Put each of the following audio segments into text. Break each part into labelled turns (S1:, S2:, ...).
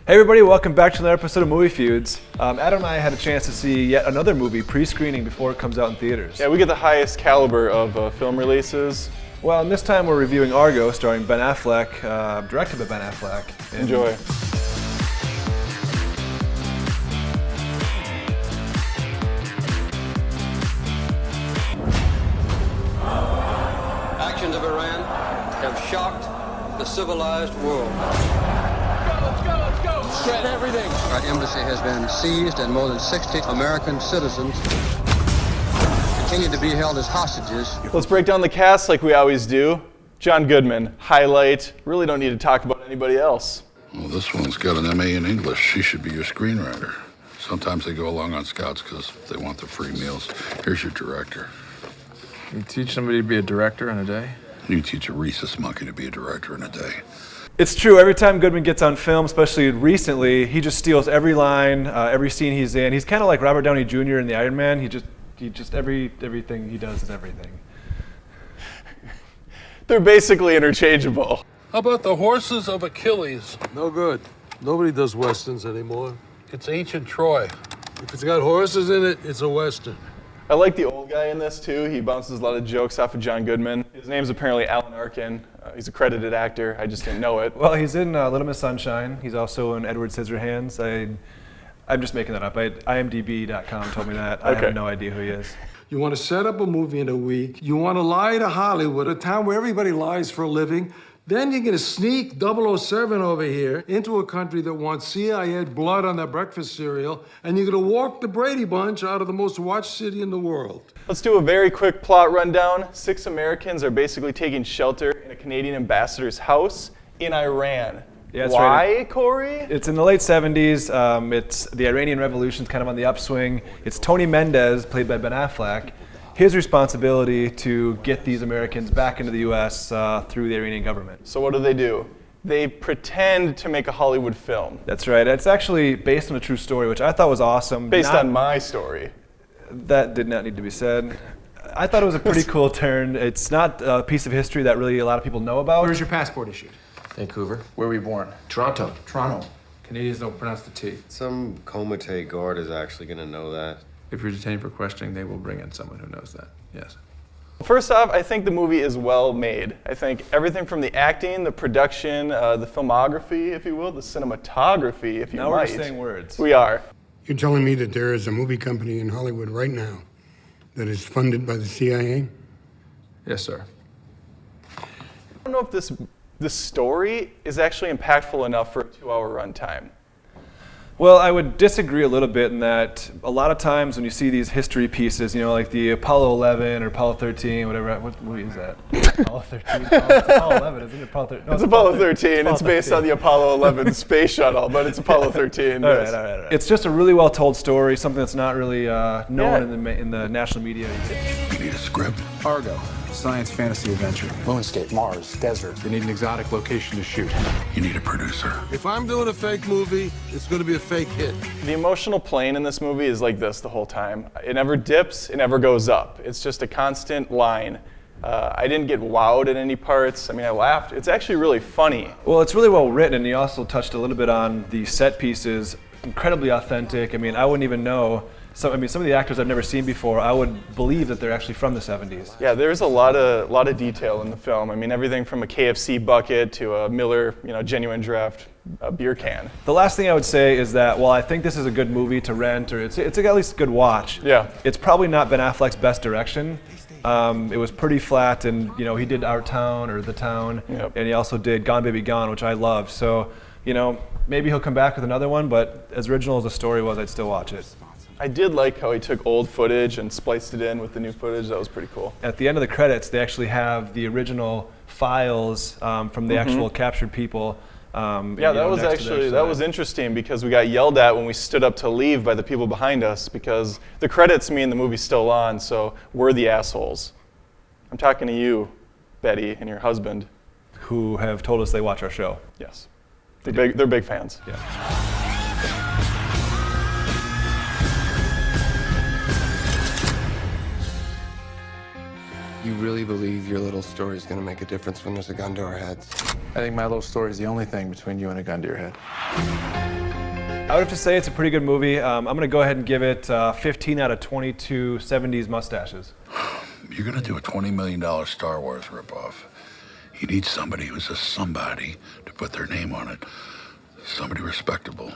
S1: Hey everybody, welcome back to another episode of Movie Feuds. Adam and I had a chance to see yet another movie pre-screening before it comes out in theaters.
S2: Yeah, we get the highest caliber of film releases.
S1: Well, and this time we're reviewing Argo, starring Ben Affleck, directed by Ben Affleck.
S2: Enjoy.
S3: Actions of Iran have shocked the civilized world.
S4: Let's go! Shred everything!
S3: Our embassy has been seized and more than 60 American citizens continue to be held as hostages.
S2: Let's break down the cast like we always do. John Goodman, highlight. Really don't need to talk about anybody else.
S5: Well, this one's got an MA in English. She should be your screenwriter. Sometimes they go along on scouts because they want the free meals. Here's your director.
S6: You teach somebody to be a director in a day?
S5: You teach a rhesus monkey to be a director in a day.
S1: It's true, every time Goodman gets on film, especially recently, he just steals every line, every scene he's in. He's kind of like Robert Downey Jr. in the Iron Man. He just everything he does is everything.
S2: They're basically interchangeable.
S4: How about the horses of Achilles?
S7: No good. Nobody does westerns anymore. It's ancient Troy. If it's got horses in it, it's a western.
S2: I like the old guy in this too. He bounces a lot of jokes off of John Goodman. His name's apparently Alan Arkin. He's a credited actor. I just didn't know it.
S1: Well, he's in Little Miss Sunshine. He's also in Edward Scissorhands. I'm just making that up. IMDb.com told me that. I have no idea who he is.
S7: You want to set up a movie in a week. You want to lie to Hollywood, a town where everybody lies for a living. Then you're going to sneak 007 over here into a country that wants CIA blood on their breakfast cereal, and you're going to walk the Brady Bunch out of the most watched city in the world.
S2: Let's do a very quick plot rundown. 6 Americans are basically taking shelter in a Canadian ambassador's house in Iran.
S1: Yeah, that's
S2: Why,
S1: right.
S2: Corey?
S1: It's in the late 70s. It's the Iranian Revolution's kind of on the upswing. It's Tony Mendez, played by Ben Affleck. His responsibility to get these Americans back into the U.S. Through the Iranian government.
S2: So what do? They pretend to make a Hollywood film.
S1: That's right. It's actually based on a true story, which I thought was awesome.
S2: Based on my story.
S1: That did not need to be said. I thought it was a pretty cool turn. It's not a piece of history that really a lot of people know about.
S8: Where's your passport issued?
S6: Vancouver. Where were you born?
S8: Toronto.
S6: Toronto.
S8: Canadians don't pronounce the T.
S9: Some Komite guard is actually going to know that.
S6: If you're detained for questioning, they will bring in someone who knows that. Yes.
S2: First off, I think the movie is well made. I think everything from the acting, the production, the filmography, if you will, the cinematography, if you might.
S1: Now we're just saying words.
S2: We are.
S10: You're telling me that there is a movie company in Hollywood right now that is funded by the CIA?
S6: Yes, sir.
S2: I don't know if this story is actually impactful enough for a 2-hour runtime.
S1: Well, I would disagree a little bit in that a lot of times when you see these history pieces, you know, like the Apollo 11 or Apollo 13, whatever, what movie is that? Apollo 13? It's Apollo 11, isn't it? Apollo 13. No,
S2: it's Apollo 13. It's based on the Apollo 11 space shuttle, but it's Apollo 13.
S1: All right. It's just a really well-told story, something that's not really known in the national media.
S5: You need a script.
S6: Argo. Science fantasy adventure.
S8: Moonscape, Mars, desert.
S6: They need an exotic location to shoot.
S5: You need a producer.
S7: If I'm doing a fake movie, it's going to be a fake hit.
S2: The emotional plane in this movie is like this the whole time. It never dips, it never goes up. It's just a constant line. I didn't get wowed at any parts. I mean, I laughed. It's actually really funny.
S1: Well, it's really well written, and you also touched a little bit on the set pieces. Incredibly authentic. I mean, I wouldn't even know. Some of the actors I've never seen before, I would believe that they're actually from the 70s.
S2: Yeah, there's a lot of detail in the film. I mean, everything from a KFC bucket to a Miller, genuine draft beer can.
S1: The last thing I would say is that while I think this is a good movie to rent, or it's at least a good watch,
S2: yeah,
S1: it's probably not Ben Affleck's best direction. It was pretty flat, and he did Our Town or The Town,
S2: yep,
S1: and he also did Gone Baby Gone, which I loved. So, maybe he'll come back with another one, but as original as the story was, I'd still watch it.
S2: I did like how he took old footage and spliced it in with the new footage. That was pretty cool.
S1: At the end of the credits, they actually have the original files from the actual captured people.
S2: Yeah, that was interesting because we got yelled at when we stood up to leave by the people behind us because the credits mean the movie's still on, so we're the assholes. I'm talking to you, Betty, and your husband.
S1: Who have told us they watch our show.
S2: Yes. They're big fans.
S1: Yeah.
S8: You really believe your little story is going to make a difference when there's a gun to our heads?
S6: I think my little story is the only thing between you and a gun to your head.
S1: I would have to say it's a pretty good movie. I'm going to go ahead and give it 15 out of 22 70s mustaches.
S5: You're going to do a $20 million Star Wars ripoff. You need somebody who's a somebody to put their name on it. Somebody respectable.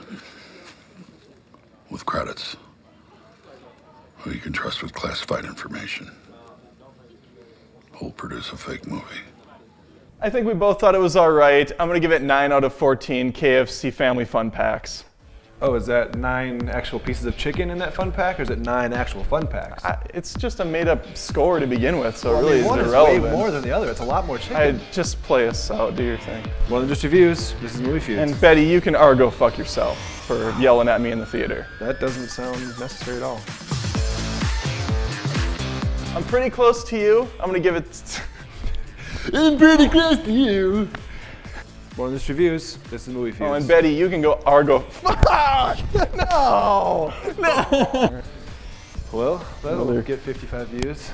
S5: With credits. Who you can trust with classified information. Who'll produce a fake movie.
S2: I think we both thought it was all right. I'm going to give it 9 out of 14 KFC Family Fun Packs.
S1: Oh, is that 9 actual pieces of chicken in that fun pack, or is it 9 actual fun packs?
S2: It's just a made-up score to begin with, so
S1: Well,
S2: really
S1: one
S2: it's
S1: is
S2: irrelevant.
S1: way more than the other. It's a lot more chicken.
S2: I just play us out, do your thing.
S1: More than just reviews. This is Movie Feuds.
S2: And Betty, you can Argo fuck yourself for yelling at me in the theater.
S1: That doesn't sound necessary at all.
S2: I'm pretty close to you. I'm gonna give it. I'm pretty close to you.
S1: More than just reviews. This is Movie Feuds.
S2: Oh, and Betty, you can go Argo. Fuck! No! No!
S1: Well, that'll get 55 views.